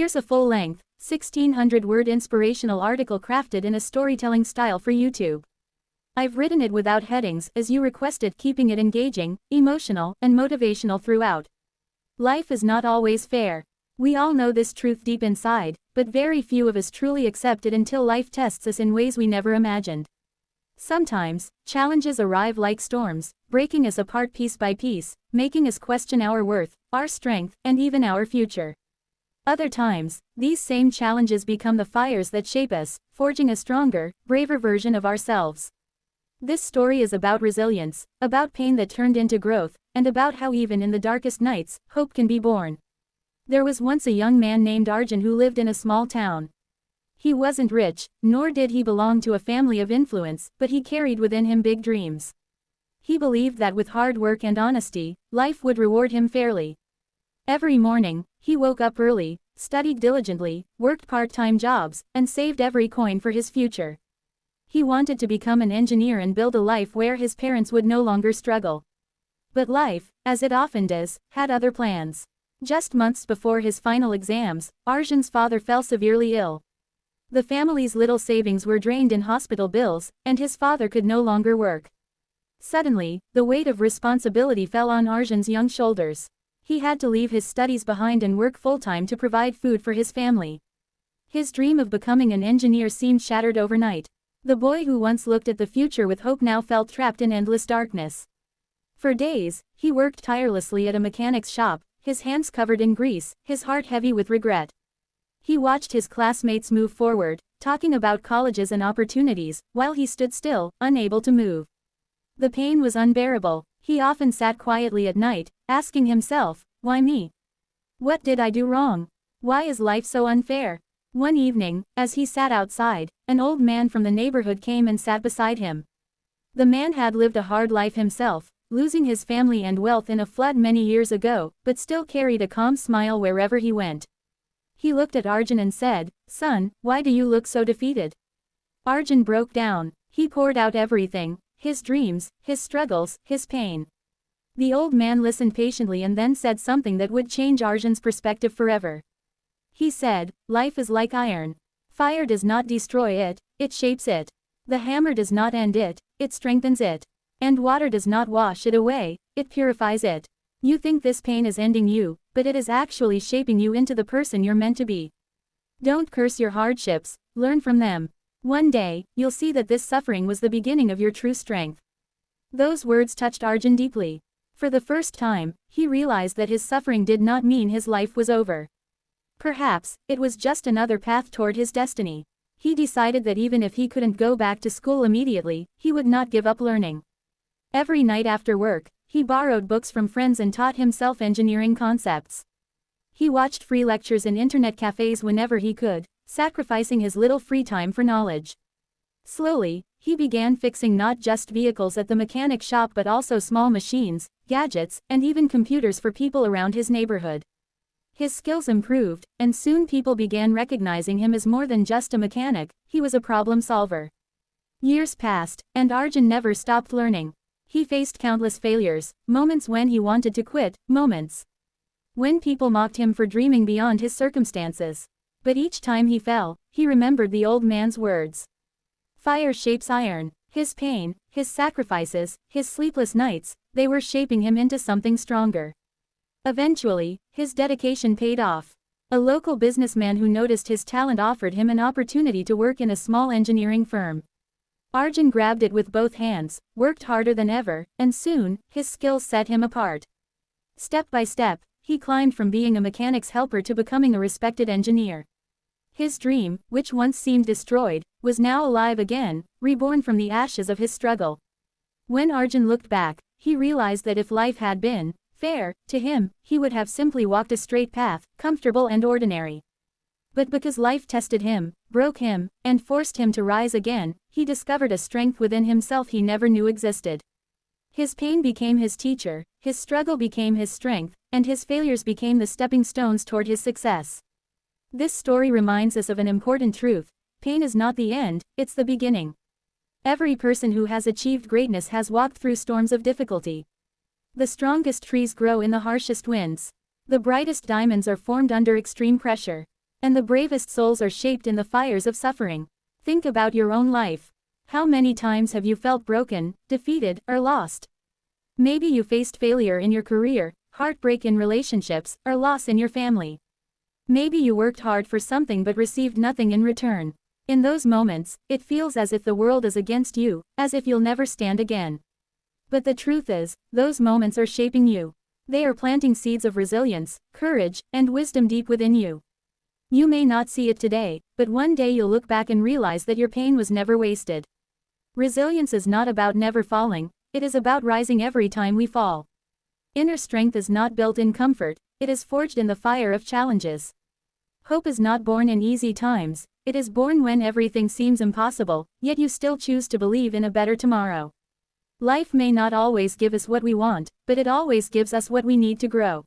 Here's a full-length, 1,600-word inspirational article crafted in a storytelling style for YouTube. I've written it without headings as you requested, keeping it engaging, emotional, and motivational throughout. Life is not always fair. We all know this truth deep inside, but very few of us truly accept it until life tests us in ways we never imagined. Sometimes, challenges arrive like storms, breaking us apart piece by piece, making us question our worth, our strength, and even our future. Other times, these same challenges become the fires that shape us, forging a stronger, braver version of ourselves. This story is about resilience, about pain that turned into growth, and about how even in the darkest nights, hope can be born. There was once a young man named Arjun who lived in a small town. He wasn't rich, nor did he belong to a family of influence, but he carried within him big dreams. He believed that with hard work and honesty, life would reward him fairly. Every morning, he woke up early, studied diligently, worked part-time jobs, and saved every coin for his future. He wanted to become an engineer and build a life where his parents would no longer struggle. But life, as it often does, had other plans. Just months before his final exams, Arjun's father fell severely ill. The family's little savings were drained in hospital bills, and his father could no longer work. Suddenly, the weight of responsibility fell on Arjun's young shoulders. He had to leave his studies behind and work full-time to provide food for his family. His dream of becoming an engineer seemed shattered overnight. The boy who once looked at the future with hope now felt trapped in endless darkness. For days, he worked tirelessly at a mechanic's shop, his hands covered in grease, his heart heavy with regret. He watched his classmates move forward, talking about colleges and opportunities, while he stood still, unable to move. The pain was unbearable. He often sat quietly at night, asking himself, "Why me? What did I do wrong? Why is life so unfair?" One evening, as he sat outside, an old man from the neighborhood came and sat beside him. The man had lived a hard life himself, losing his family and wealth in a flood many years ago, but still carried a calm smile wherever he went. He looked at Arjun and said, "Son, why do you look so defeated?" Arjun broke down. He poured out everything, his dreams, his struggles, his pain. The old man listened patiently and then said something that would change Arjun's perspective forever. He said, "Life is like iron. Fire does not destroy it, it shapes it. The hammer does not end it, it strengthens it. And water does not wash it away, it purifies it. You think this pain is ending you, but it is actually shaping you into the person you're meant to be. Don't curse your hardships, learn from them. One day, you'll see that this suffering was the beginning of your true strength." Those words touched Arjun deeply. For the first time, he realized that his suffering did not mean his life was over. Perhaps, it was just another path toward his destiny. He decided that even if he couldn't go back to school immediately, he would not give up learning. Every night after work, he borrowed books from friends and taught himself engineering concepts. He watched free lectures in internet cafes whenever he could, sacrificing his little free time for knowledge. Slowly, he began fixing not just vehicles at the mechanic shop but also small machines, gadgets, and even computers for people around his neighborhood. His skills improved, and soon people began recognizing him as more than just a mechanic, he was a problem solver. Years passed, and Arjun never stopped learning. He faced countless failures, moments when he wanted to quit, moments when people mocked him for dreaming beyond his circumstances. But each time he fell, he remembered the old man's words. Fire shapes iron. His pain, his sacrifices, his sleepless nights, they were shaping him into something stronger. Eventually, his dedication paid off. A local businessman who noticed his talent offered him an opportunity to work in a small engineering firm. Arjun grabbed it with both hands, worked harder than ever, and soon, his skills set him apart. Step by step, he climbed from being a mechanic's helper to becoming a respected engineer. His dream, which once seemed destroyed, was now alive again, reborn from the ashes of his struggle. When Arjun looked back, he realized that if life had been fair to him, he would have simply walked a straight path, comfortable and ordinary. But because life tested him, broke him, and forced him to rise again, he discovered a strength within himself he never knew existed. His pain became his teacher, his struggle became his strength, and his failures became the stepping stones toward his success. This story reminds us of an important truth: pain is not the end, it's the beginning. Every person who has achieved greatness has walked through storms of difficulty. The strongest trees grow in the harshest winds. The brightest diamonds are formed under extreme pressure. And the bravest souls are shaped in the fires of suffering. Think about your own life. How many times have you felt broken, defeated, or lost? Maybe you faced failure in your career, heartbreak in relationships, or loss in your family. Maybe you worked hard for something but received nothing in return. In those moments, it feels as if the world is against you, as if you'll never stand again. But the truth is, those moments are shaping you. They are planting seeds of resilience, courage, and wisdom deep within you. You may not see it today, but one day you'll look back and realize that your pain was never wasted. Resilience is not about never falling, it is about rising every time we fall. Inner strength is not built in comfort, it is forged in the fire of challenges. Hope is not born in easy times, it is born when everything seems impossible, yet you still choose to believe in a better tomorrow. Life may not always give us what we want, but it always gives us what we need to grow.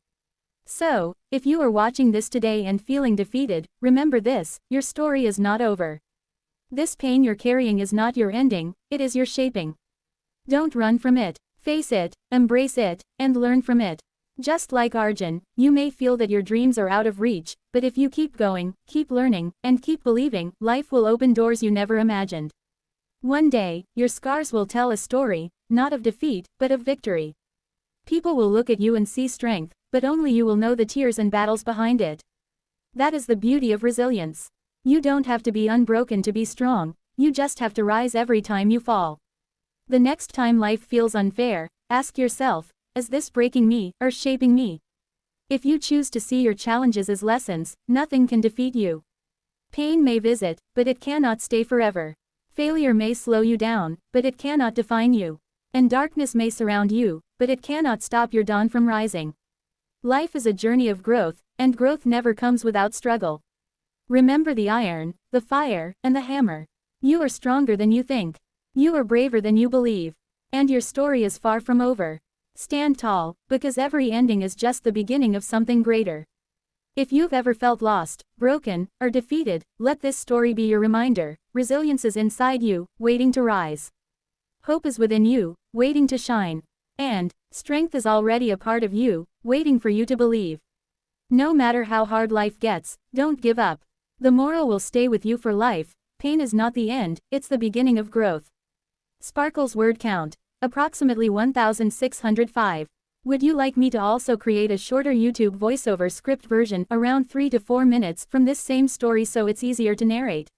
So, if you are watching this today and feeling defeated, remember this: your story is not over. This pain you're carrying is not your ending, it is your shaping. Don't run from it, face it, embrace it, and learn from it. Just like Arjun, you may feel that your dreams are out of reach, but if you keep going, keep learning, and keep believing, life will open doors you never imagined. One day, your scars will tell a story, not of defeat, but of victory. People will look at you and see strength, but only you will know the tears and battles behind it. That is the beauty of resilience. You don't have to be unbroken to be strong, you just have to rise every time you fall. The next time life feels unfair, ask yourself, is this breaking me, or shaping me? If you choose to see your challenges as lessons, nothing can defeat you. Pain may visit, but it cannot stay forever. Failure may slow you down, but it cannot define you. And darkness may surround you, but it cannot stop your dawn from rising. Life is a journey of growth, and growth never comes without struggle. Remember the iron, the fire, and the hammer. You are stronger than you think. You are braver than you believe. And your story is far from over. Stand tall, because every ending is just the beginning of something greater. If you've ever felt lost, broken, or defeated, let this story be your reminder: resilience is inside you, waiting to rise. Hope is within you, waiting to shine. And strength is already a part of you, waiting for you to believe. No matter how hard life gets, don't give up. The moral will stay with you for life: pain is not the end, it's the beginning of growth. Sparkle's word count: approximately 1,605. Would you like me to also create a shorter YouTube voiceover script version, around 3 to 4 minutes, from this same story so it's easier to narrate?